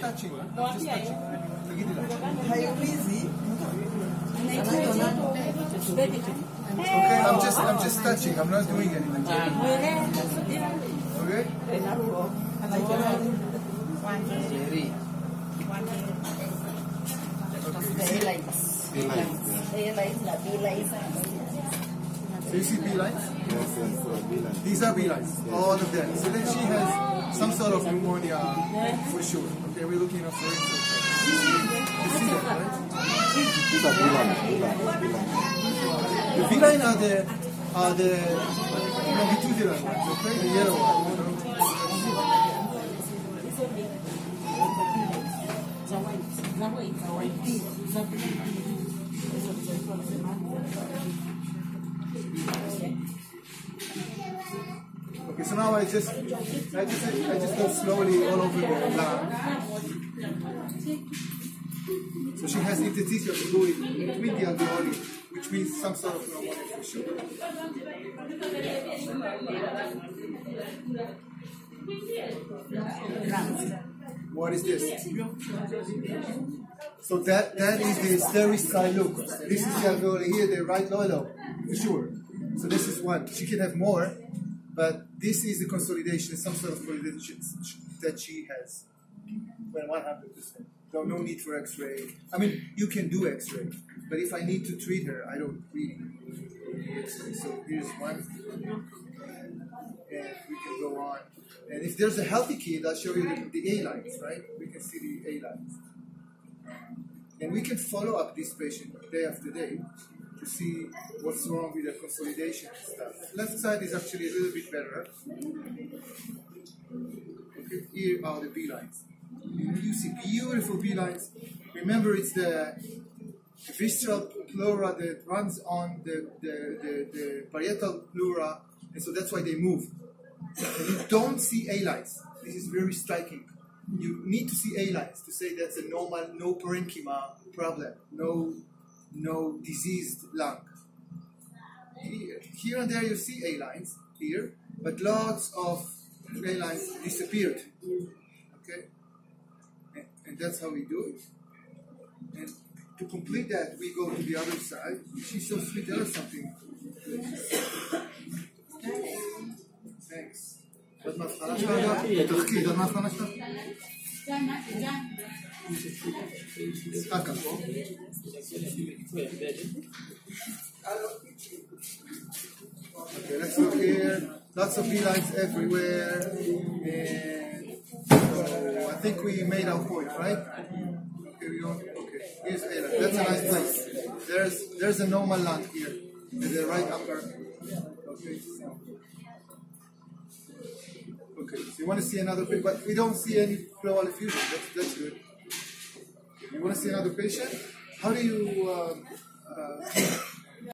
touching. I'm just touching. תגידי לה. Okay, I'm just touching. I'm not doing anything. Okay? So you see B lines? Yes, B lines. These are B lines, all of them. So then she has some sort of pneumonia for sure. Okay, we're looking up for it. You see that, right? These are B lines. The B line are the longitudinal ones, okay? The yellow ones. Okay, so now I just go slowly all over the lung. So she has interstitial fluid between the alveoli, which means some sort of pneumonia for sure. What is this? So that is the stericide look. This is the alveoli here, the right lower lobe, for sure. So this is one. She can have more, but this is the consolidation, some sort of consolidation that she has. Well, 100%. No need for X-ray. I mean, you can do X-ray, but if I need to treat her, I don't really need X-ray. So here's one, and we can go on. And if there's a healthy kid, I'll show you the A lines, right? We can see the A lines. And we can follow up this patient day after day to see what's wrong with the consolidation and stuff. Left side is actually a little bit better. Okay, here are the B lines. You see beautiful B lines. Remember, it's the visceral pleura that runs on the parietal pleura, and so that's why they move. And you don't see A lines. This is very striking. You need to see A lines to say that's a normal, no parenchyma problem, no diseased lung. Here and there you see A lines here, but lots of A lines disappeared. Okay, and that's how we do it. And to complete that, we go to the other side. She's so sweet. There is something. Thanks. עוד מהבחנה שלך? תחכי, עוד מהבחנה שלך? פה. Okay, let's look here. Lots of B lines everywhere. And so I think we made our point, right? Okay, okay. Here's A line. That's a nice place. There's a normal lung here in the right upper. Okay. Okay, so you want to see another patient, but we don't see any pleural effusion. That's good. You want to see another patient? How do you